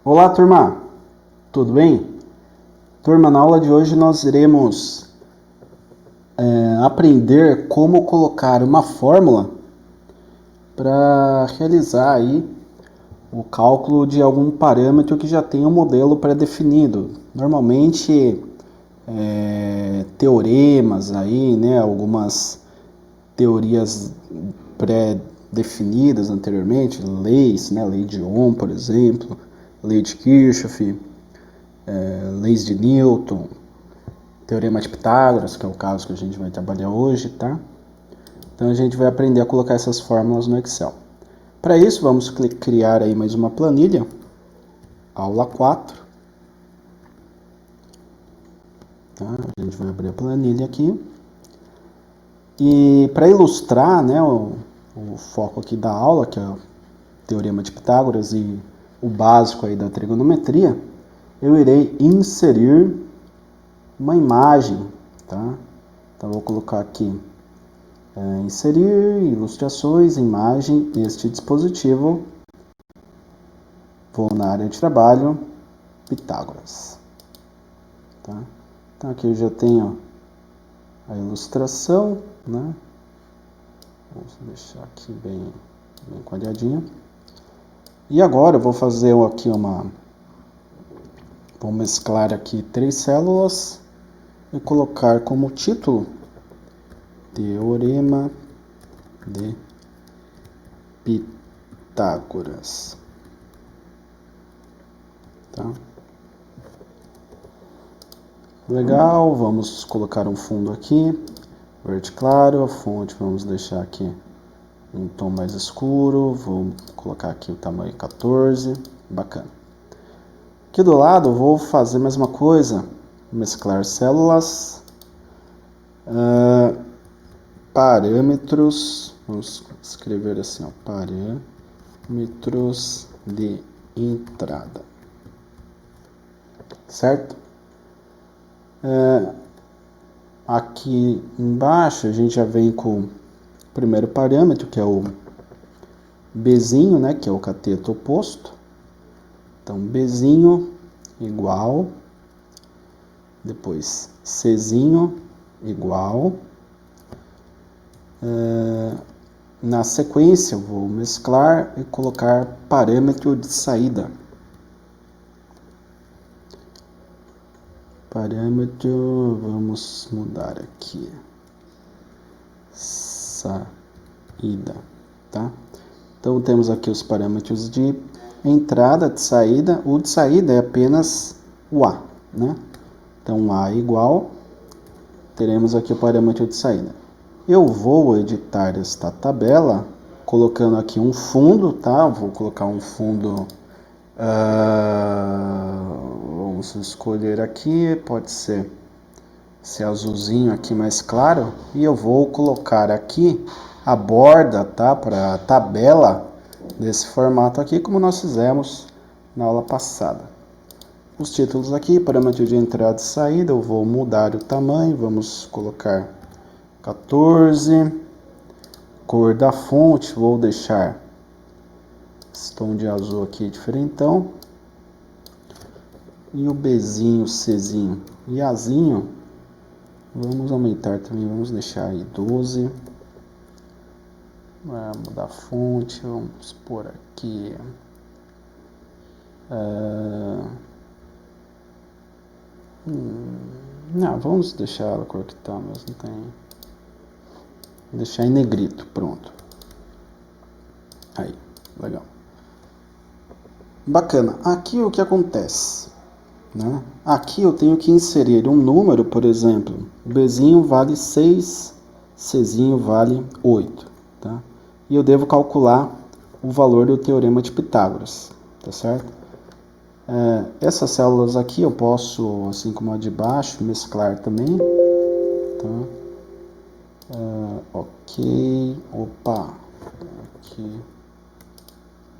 Olá, turma! Tudo bem? Turma, na aula de hoje nós iremos aprender como colocar uma fórmula para realizar aí o cálculo de algum parâmetro que já tem um modelo pré-definido. Normalmente, teoremas aí, né, algumas teorias pré-definidas anteriormente, leis, né, lei de Ohm, por exemplo, lei de Kirchhoff, leis de Newton, teorema de Pitágoras, que é o caso que a gente vai trabalhar hoje, tá? Então a gente vai aprender a colocar essas fórmulas no Excel. Para isso, vamos criar aí mais uma planilha, aula 4. Tá? A gente vai abrir a planilha aqui. E para ilustrar, né, o foco aqui da aula, que é o teorema de Pitágoras e o básico aí da trigonometria, eu irei inserir uma imagem, tá? Então vou colocar aqui inserir ilustrações, imagem, este dispositivo. Vou na área de trabalho, Pitágoras. Tá? Então aqui eu já tenho a ilustração, né? Vamos deixar aqui bem quadradinho. E agora eu vou fazer aqui vou mesclar aqui 3 células e colocar como título Teorema de Pitágoras. Tá? Legal, vamos colocar um fundo aqui, verde claro, a fonte vamos deixar aqui um tom mais escuro, vou colocar aqui o tamanho 14, bacana. Aqui do lado eu vou fazer a mesma coisa, mesclar células, parâmetros, vamos escrever assim, ó, parâmetros de entrada, certo? Aqui embaixo a gente já vem com o primeiro parâmetro, que é o Bzinho, né, que é o cateto oposto. Então, Bzinho igual, depois Czinho igual. Na sequência, eu vou mesclar e colocar parâmetro de saída. Parâmetro, vamos mudar aqui, saída, tá? Então temos aqui os parâmetros de entrada, de saída. O de saída é apenas o A, né? Então A igual, teremos aqui o parâmetro de saída. Eu vou editar esta tabela colocando aqui um fundo, tá? Vou colocar um fundo, vamos escolher aqui, pode ser esse azulzinho aqui mais claro, e eu vou colocar aqui a borda, tá, para a tabela desse formato aqui, como nós fizemos na aula passada. Os títulos aqui, parâmetro de entrada e saída, eu vou mudar o tamanho, vamos colocar 14, cor da fonte, vou deixar esse tom de azul aqui diferentão, e o Bzinho, Czinho e Azinho, vamos aumentar também, vamos deixar aí 12, vamos mudar a fonte, vamos pôr aqui, não, vamos deixar a cor que tá, mas não tem, vou deixar em negrito, pronto, aí, legal. Bacana, aqui o que acontece, né? Aqui eu tenho que inserir um número, por exemplo, Bzinho vale 6, Czinho vale 8, tá? E eu devo calcular o valor do teorema de Pitágoras, tá certo? Essas células aqui eu posso, assim como a de baixo, mesclar também, tá? Ok, opa, aqui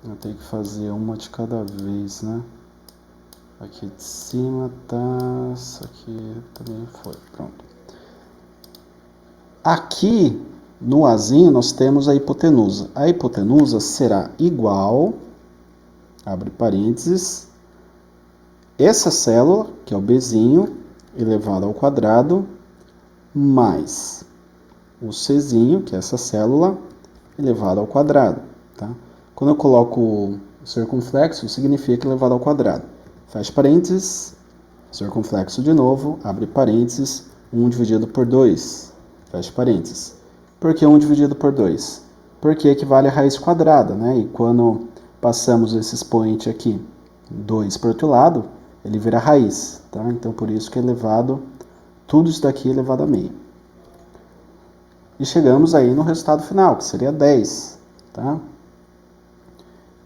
eu tenho que fazer uma de cada vez, né? Aqui de cima tá, isso aqui também foi, pronto. Aqui no Azinho nós temos a hipotenusa. A hipotenusa será igual, abre parênteses, essa célula, que é o Bzinho, elevado ao quadrado, mais o Czinho, que é essa célula, elevado ao quadrado. Tá? Quando eu coloco o circunflexo, significa elevado ao quadrado. Fecha parênteses, circunflexo de novo, abre parênteses, 1 dividido por 2, fecha parênteses. Por que 1 dividido por 2? Porque equivale a raiz quadrada, né? E quando passamos esse expoente aqui, 2 para o outro lado, ele vira raiz, tá? Então, por isso que é elevado, tudo isso daqui é elevado a meio. E chegamos aí no resultado final, que seria 10, tá?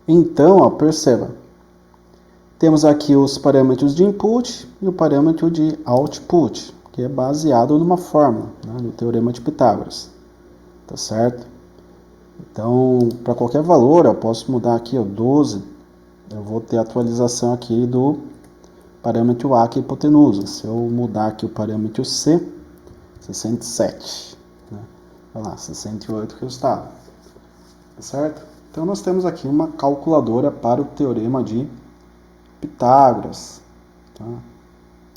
Então, ó, perceba, temos aqui os parâmetros de input e o parâmetro de output, que é baseado numa fórmula, né, do Teorema de Pitágoras, tá certo? Então, para qualquer valor, eu posso mudar aqui, ó, 12, eu vou ter a atualização aqui do parâmetro A, que é a hipotenusa. Se eu mudar aqui o parâmetro C, 67, né? Olha lá, 68 resultado, tá certo? Então, nós temos aqui uma calculadora para o Teorema de Pitágoras, tá?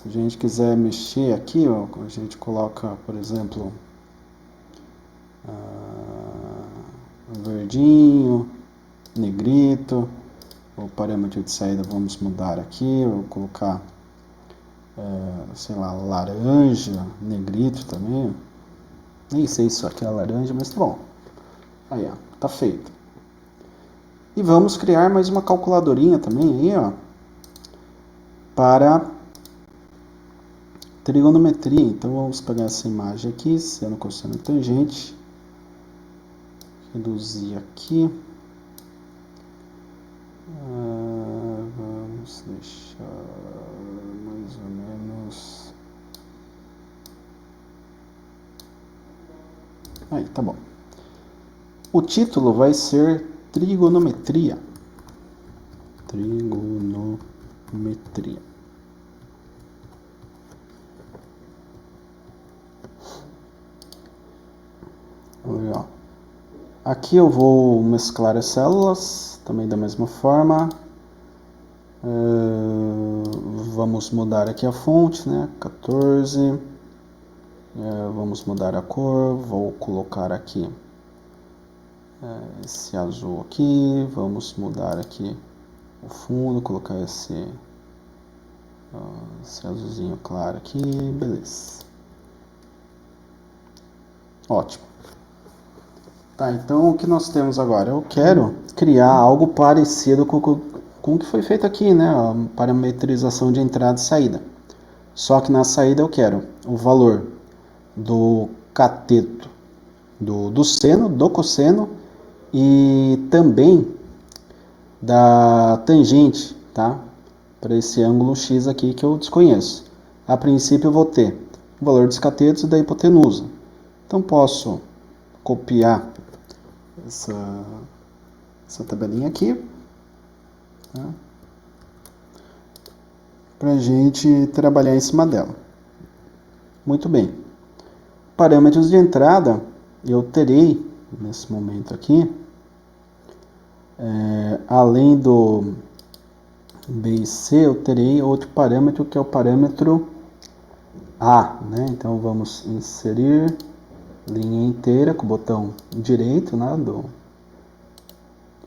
Se a gente quiser mexer aqui, ó, a gente coloca, por exemplo, verdinho, negrito, o parâmetro de saída vamos mudar aqui, vou colocar, sei lá, laranja, negrito também, nem sei se isso aqui é laranja, mas tá bom, aí ó, tá feito. E vamos criar mais uma calculadorinha também aí, ó, para trigonometria. Então vamos pegar essa imagem aqui, seno, cosseno e tangente, reduzir aqui, vamos deixar mais ou menos, aí, tá bom. O título vai ser trigonometria. Trigonometria. Legal. Aqui eu vou mesclar as células, também da mesma forma. Vamos mudar aqui a fonte, né? 14. Vamos mudar a cor, vou colocar aqui esse azul aqui, vamos mudar aqui o fundo, colocar esse azulzinho claro aqui, beleza. Ótimo. Tá, então o que nós temos agora? Eu quero criar algo parecido com o que foi feito aqui, né? A parametrização de entrada e saída. Só que na saída eu quero o valor do cateto, do seno, do cosseno e também da tangente, tá? Para esse ângulo X aqui que eu desconheço. A princípio eu vou ter o valor dos catetos e da hipotenusa. Então posso copiar essa tabelinha aqui, tá? Para a gente trabalhar em cima dela. Muito bem. Parâmetros de entrada, eu terei, nesse momento aqui, além do B e C, eu terei outro parâmetro que é o parâmetro A, né? Então vamos inserir linha inteira com o botão direito, né, do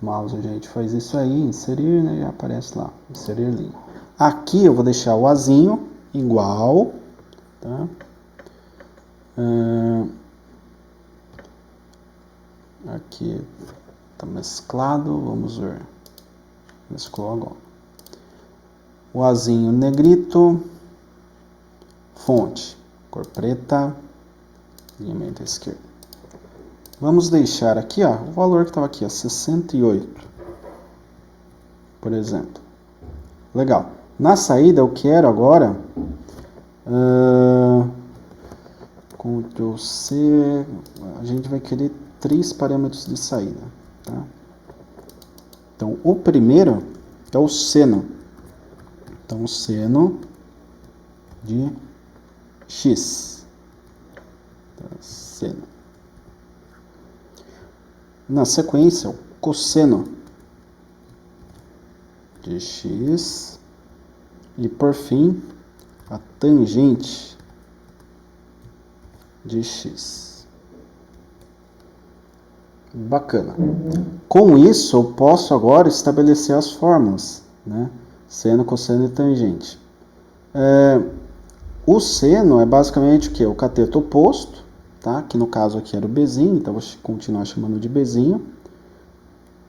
mouse, a gente faz isso aí, inserir, né, e aparece lá, inserir linha. Aqui eu vou deixar o Azinho igual, tá? Aqui está mesclado, vamos ver, mesclou agora. O Azinho negrito, fonte, cor preta, alinhamento à esquerda. Vamos deixar aqui, ó, o valor que estava aqui, ó, 68, por exemplo. Legal. Na saída eu quero agora Ctrl C, a gente vai querer 3 parâmetros de saída, tá? Então o primeiro é o seno. Então o seno de x, tá? Seno. Na sequência, o cosseno de x E por fim, a tangente de x. Bacana. Com isso, eu posso agora estabelecer as fórmulas, né? Seno, cosseno e tangente. O seno é basicamente o que? O cateto oposto, tá? Que no caso aqui era o bezinho, então vou continuar chamando de bezinho.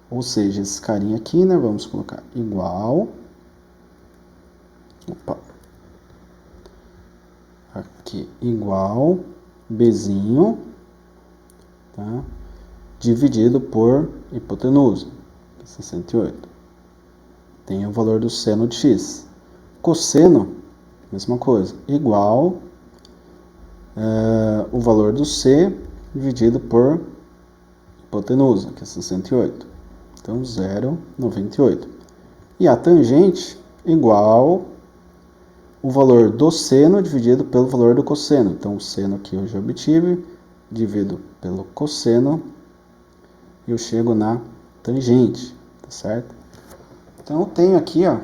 Ou seja, esse carinha aqui, né? Vamos colocar igual. Opa. Aqui, igual bezinho, tá? Dividido por hipotenusa, 68. Tem o valor do seno de x. Cosseno, mesma coisa, igual o valor do c dividido por hipotenusa, que é 68. Então, 0,98. E a tangente igual o valor do seno dividido pelo valor do cosseno. Então, o seno aqui eu já obtive, divido pelo cosseno, e eu chego na tangente, tá certo? Então, eu tenho aqui ó,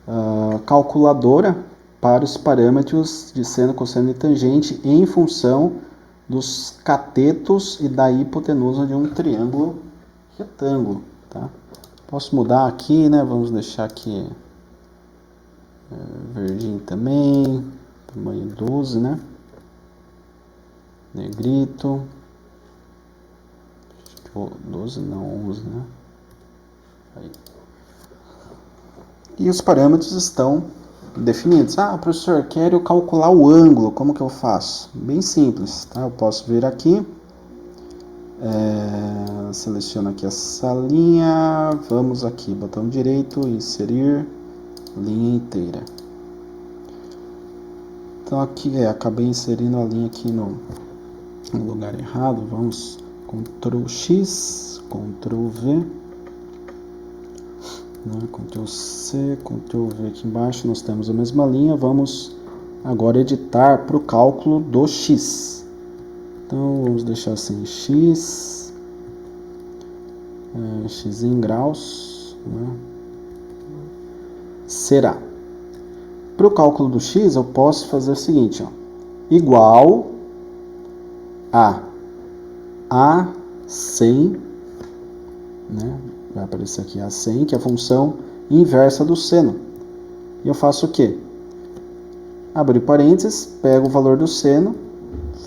a calculadora para os parâmetros de seno, cosseno e tangente em função dos catetos e da hipotenusa de um triângulo retângulo, tá? Posso mudar aqui, né? Vamos deixar aqui verdinho também, tamanho 12, né? Negrito. 12 não, 11, né? Aí. E os parâmetros estão definidos. Ah, professor, quero calcular o ângulo, como que eu faço? Bem simples, tá? Eu posso vir aqui, seleciono aqui essa linha, vamos aqui, botão direito, inserir linha inteira. Então aqui, acabei inserindo a linha aqui no lugar errado, vamos Ctrl X, Ctrl V, né? Ctrl C, Ctrl V aqui embaixo, nós temos a mesma linha, vamos agora editar para o cálculo do X. Então vamos deixar assim, X em graus, né? Será. Para o cálculo do X eu posso fazer o seguinte, ó, igual a 100, né? Vai aparecer aqui a 100, que é a função inversa do seno. E eu faço o quê? Abro parênteses, pego o valor do seno,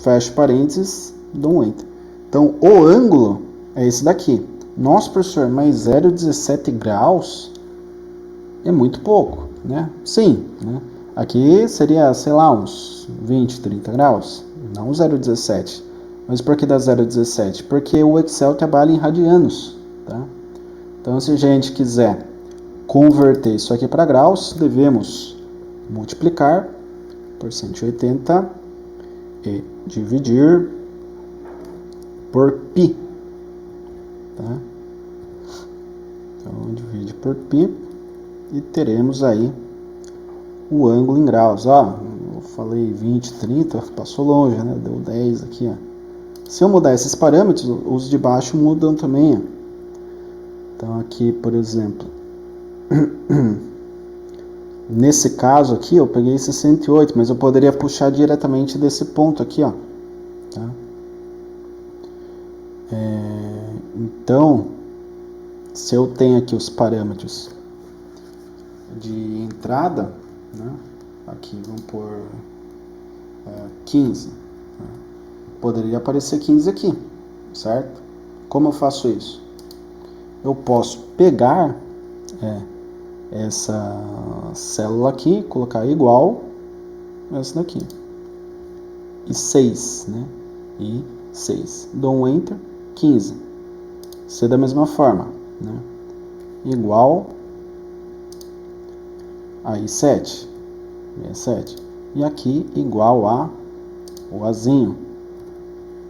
fecho parênteses, dou um enter. Então, o ângulo é esse daqui. Nossa, professor, mas 0,17 graus é muito pouco, né? Sim, né? Aqui seria, sei lá, uns 20, 30 graus, não 0,17. Mas por que dá 0,17? Porque o Excel trabalha em radianos, tá? Então, se a gente quiser converter isso aqui para graus, devemos multiplicar por 180 e dividir por π, tá? Então, divide por π e teremos aí o ângulo em graus. Ó, eu falei 20, 30, passou longe, né? Deu 10 aqui, ó. Se eu mudar esses parâmetros, os de baixo mudam também, ó. Então aqui, por exemplo, nesse caso aqui eu peguei 68, mas eu poderia puxar diretamente desse ponto aqui, ó. Tá? Então, se eu tenho aqui os parâmetros de entrada, né? Aqui vamos por 15, né? Poderia aparecer 15 aqui, certo? Como eu faço isso? Eu posso pegar essa célula aqui, colocar igual essa daqui, e 6, né? E 6. Dou um Enter, 15. Ser da mesma forma, né? Igual aí 7, 67. E aqui igual a o Azinho,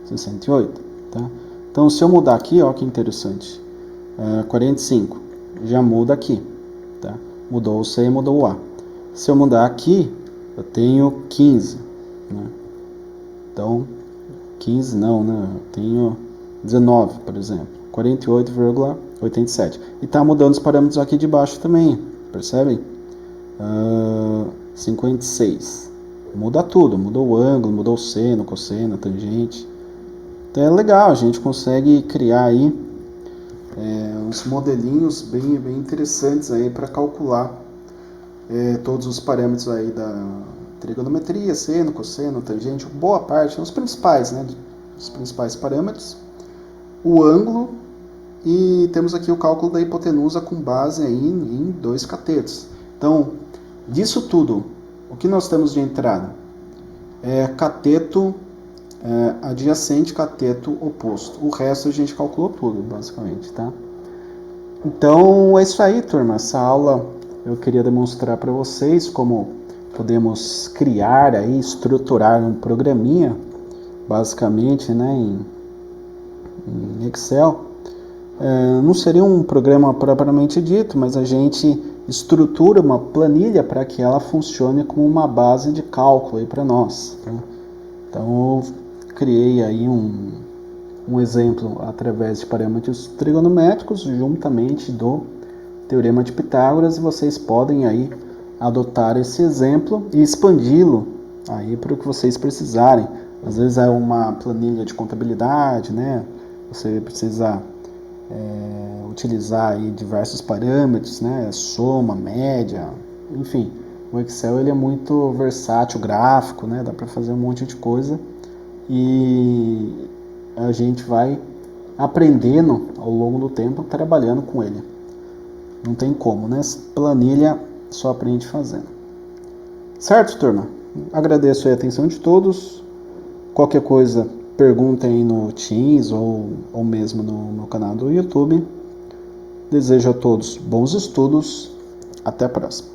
68, tá? Então, se eu mudar aqui, ó, que interessante, 45, já muda aqui, tá? Mudou o C e mudou o A. Se eu mudar aqui, eu tenho 15, né? Então, 15 não, né? Eu tenho 19, por exemplo, 48,87. E tá mudando os parâmetros aqui de baixo também, percebem? 56. Muda tudo, mudou o ângulo, mudou o seno, cosseno, tangente. Então é legal, a gente consegue criar aí uns modelinhos bem interessantes aí para calcular todos os parâmetros aí da trigonometria, seno, cosseno, tangente, boa parte, os principais, né, os principais parâmetros, o ângulo, e temos aqui o cálculo da hipotenusa com base aí em 2 catetos. Então, disso tudo, o que nós temos de entrada? Cateto adjacente, cateto oposto. O resto a gente calculou tudo, basicamente, tá? Então, é isso aí, turma. Essa aula eu queria demonstrar para vocês como podemos criar aí, estruturar um programinha, basicamente, né, em Excel. Não seria um programa propriamente dito, mas a gente estrutura uma planilha para que ela funcione como uma base de cálculo para nós. Tá? Então, eu criei aí um exemplo através de parâmetros trigonométricos, juntamente do Teorema de Pitágoras, e vocês podem aí adotar esse exemplo e expandi-lo aí para o que vocês precisarem. Às vezes é uma planilha de contabilidade, né? Você precisa utilizar aí diversos parâmetros, né? Soma, média, enfim. O Excel ele é muito versátil, gráfico, né? Dá para fazer um monte de coisa e a gente vai aprendendo ao longo do tempo trabalhando com ele. Não tem como, né? Planilha só aprende fazendo. Certo, turma? Agradeço a atenção de todos. Qualquer coisa, perguntem aí no Teams ou mesmo no meu canal do YouTube. Desejo a todos bons estudos. Até a próxima.